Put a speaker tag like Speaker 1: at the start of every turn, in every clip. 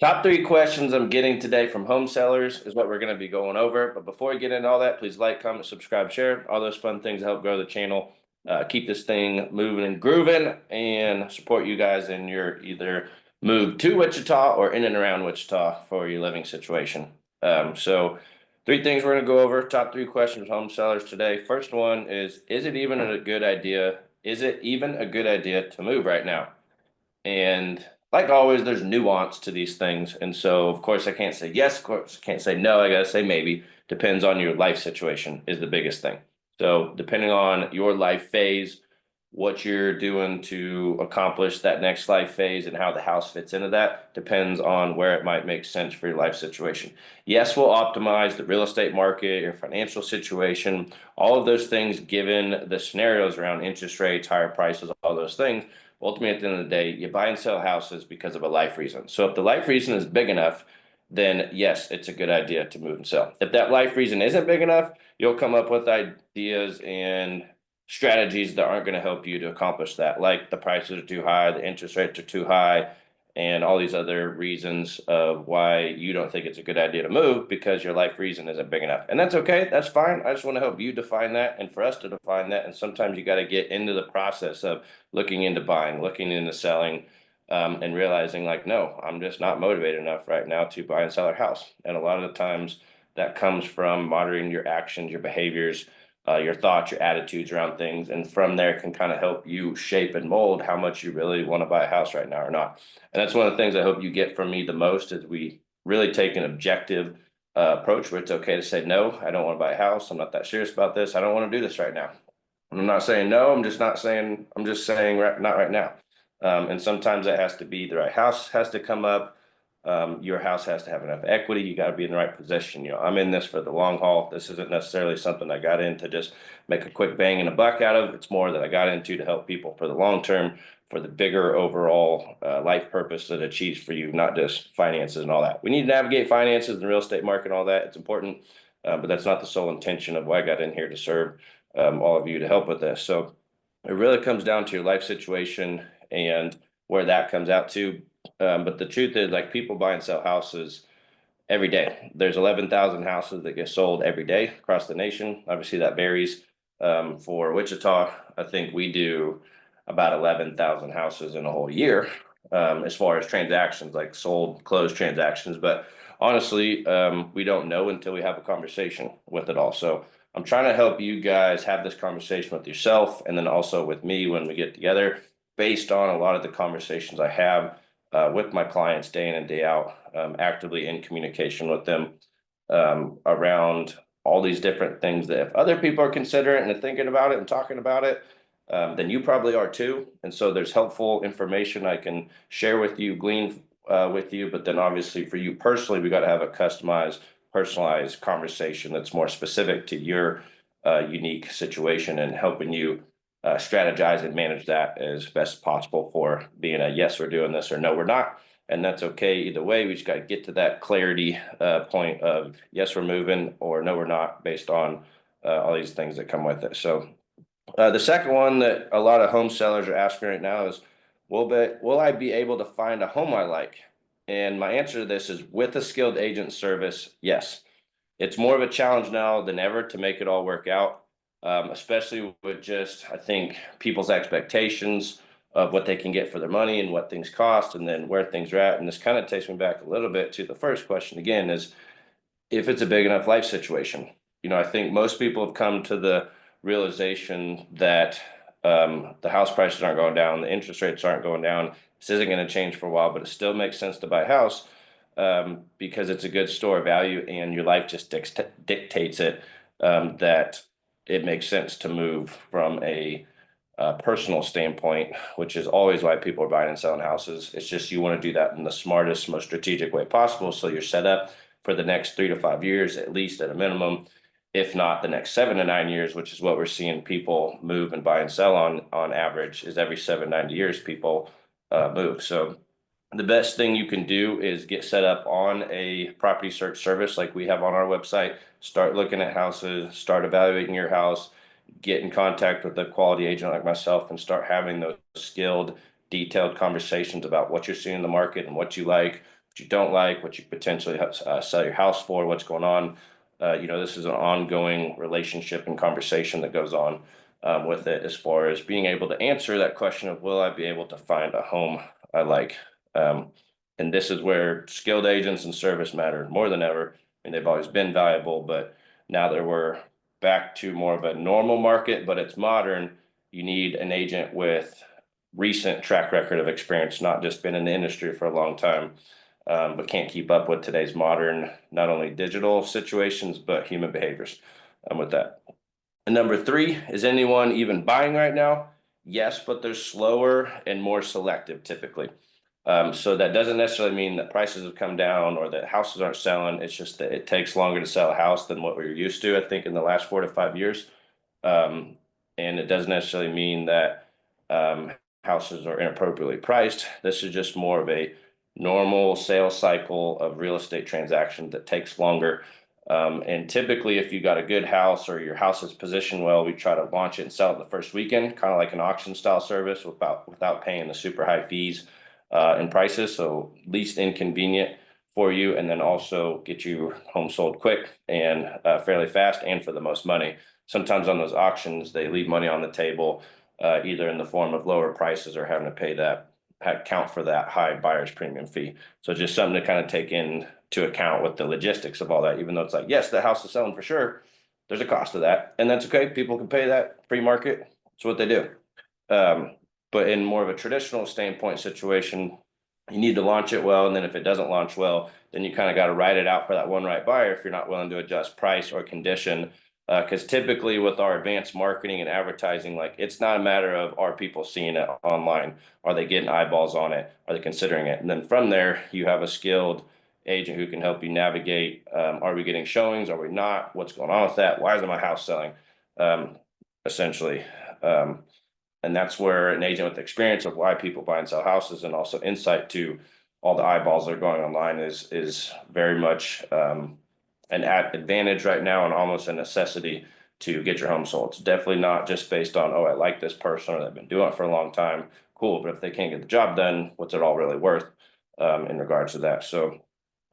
Speaker 1: Top three questions I'm getting today from home sellers is what we're going to be going over. But before we get into all that, please like, comment, subscribe, share, all those fun things to help grow the channel, keep this thing moving and grooving, and support you guys in your either move to Wichita or in and around Wichita for your living situation. So, three things we're going to go over. Top three questions from home sellers today. First one is it even a good idea? Is it even a good idea to move right now? And like always, there's nuance to these things. And so, of course, I can't say yes, of course, I can't say no. I got to say maybe. Depends on your life situation, is the biggest thing. So, depending on your life phase, what you're doing to accomplish that next life phase and how the house fits into that depends on where it might make sense for your life situation. Yes, we'll optimize the real estate market, your financial situation, all of those things given the scenarios around interest rates, higher prices, all those things. Ultimately, at the end of the day, you buy and sell houses because of a life reason. So if the life reason is big enough, then yes, it's a good idea to move and sell. If that life reason isn't big enough, you'll come up with ideas and strategies that aren't going to help you to accomplish that, like the prices are too high, the interest rates are too high, and all these other reasons of why you don't think it's a good idea to move because your life reason isn't big enough. And that's okay. That's fine. I just want to help you define that and for us to define that. And sometimes you got to get into the process of looking into buying, looking into selling, and realizing like, no, I'm just not motivated enough right now to buy and sell a house. And a lot of the times that comes from monitoring your actions, your behaviors, your thoughts, your attitudes around things, and from there can kind of help you shape and mold how much you really want to buy a house right now or not. And that's one of the things I hope you get from me the most is we really take an objective approach where it's okay to say no, I don't want to buy a house. I'm not that serious about this. I don't want to do this right now. I'm not saying no. I'm just not saying. I'm just saying not right now. And sometimes it has to be the right house has to come up. Your house has to have enough equity. You got to be in the right position. I'm in this for the long haul. This isn't necessarily something I got in to just make a quick bang and a buck out of. It's more that I got into to help people for the long term, for the bigger overall life purpose that achieves for you, not just finances and all that. We need to navigate finances and the real estate market and all that. It's important, but that's not the sole intention of why I got in here to serve all of you to help with this. So it really comes down to your life situation and where that comes out to. But the truth is, like people buy and sell houses every day. There's 11,000 houses that get sold every day across the nation. Obviously, that varies. For Wichita, I think we do about 11,000 houses in a whole year as far as transactions, like sold, closed transactions. But honestly, we don't know until we have a conversation with it all. So I'm trying to help you guys have this conversation with yourself and then also with me when we get together based on a lot of the conversations I have with my clients day in and day out, actively in communication with them around all these different things that if other people are considering and thinking about it and talking about it, then you probably are too. And so there's helpful information I can share with you, glean with you. But then obviously for you personally, we got to have a customized, personalized conversation that's more specific to your unique situation and helping you strategize and manage that as best possible for being a yes, we're doing this or no, we're not. And that's okay either way. We just got to get to that clarity point of yes, we're moving or no, we're not based on all these things that come with it. So the second one that a lot of home sellers are asking right now is, will I be able to find a home I like? And my answer to this is with a skilled agent service, yes. It's more of a challenge now than ever to make it all work out, especially with just, I think, people's expectations of what they can get for their money and what things cost and then where things are at. And this kind of takes me back a little bit to the first question again is if it's a big enough life situation. I think most people have come to the realization that the house prices aren't going down, the interest rates aren't going down. This isn't going to change for a while, but it still makes sense to buy a house because it's a good store of value and your life just dictates it that it makes sense to move from a personal standpoint, which is always why people are buying and selling houses. It's just you want to do that in the smartest, most strategic way possible. So you're set up for the next 3 to 5 years, at least at a minimum, if not the next 7 to 9 years, which is what we're seeing people move and buy and sell on average is every 7 to 9 years people move. So the best thing you can do is get set up on a property search service like we have on our website. Start looking at houses, start evaluating your house, get in contact with a quality agent like myself and start having those skilled, detailed conversations about what you're seeing in the market and what you like, what you don't like, what you potentially sell your house for, what's going on. This is an ongoing relationship and conversation that goes on with it, as far as being able to answer that question of, will I be able to find a home I like? And this is where skilled agents and service matter more than ever. I mean, they've always been valuable, but now that we're back to more of a normal market, but it's modern, you need an agent with recent track record of experience, not just been in the industry for a long time, but can't keep up with today's modern, not only digital situations, but human behaviors. With that. And number three, is anyone even buying right now? Yes, but they're slower and more selective typically. So that doesn't necessarily mean that prices have come down or that houses aren't selling. It's just that it takes longer to sell a house than what we were used to, I think, in the last 4 to 5 years. Um, and it doesn't necessarily mean that houses are inappropriately priced. This is just more of a normal sales cycle of real estate transactions that takes longer. And typically, if you got a good house or your house is positioned well, we try to launch it and sell it the first weekend, kind of like an auction style service without paying the super high fees and prices. So least inconvenient for you, and then also get you home sold quick and fairly fast and for the most money. Sometimes on those auctions, they leave money on the table, either in the form of lower prices or having to pay that, account for that high buyer's premium fee. So just something to kind of take into account with the logistics of all that, even though it's like, yes, the house is selling for sure, there's a cost to that, and that's okay. People can pay that. Free market. It's what they do. But in more of a traditional standpoint situation, you need to launch it well, and then if it doesn't launch well, then you kind of got to ride it out for that one right buyer if you're not willing to adjust price or condition. Because typically with our advanced marketing and advertising, like, it's not a matter of, are people seeing it online? Are they getting eyeballs on it? Are they considering it? And then from there, you have a skilled agent who can help you navigate. Are we getting showings? Are we not? What's going on with that? Why isn't my house selling? Essentially. And that's where an agent with experience of why people buy and sell houses, and also insight to all the eyeballs that are going online, is very much an advantage right now, and almost a necessity to get your home sold. It's definitely not just based on, oh, I like this person or they've been doing it for a long time. Cool. But if they can't get the job done, what's it all really worth in regards to that? So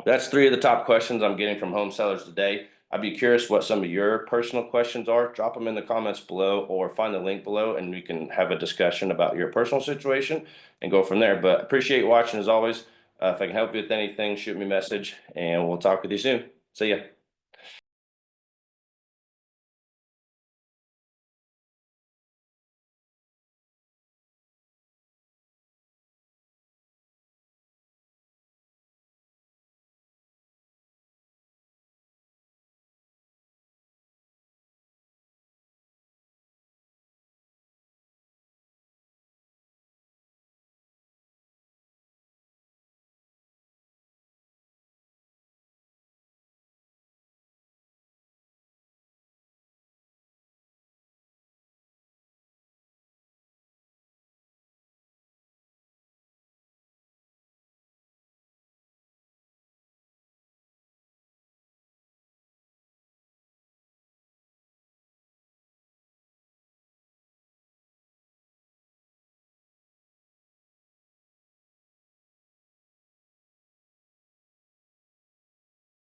Speaker 1: that's 3 of the top questions I'm getting from home sellers today. I'd be curious what some of your personal questions are. Drop them in the comments below, or find the link below and we can have a discussion about your personal situation and go from there. But appreciate watching as always. If I can help you with anything, shoot me a message and we'll talk with you soon. See ya.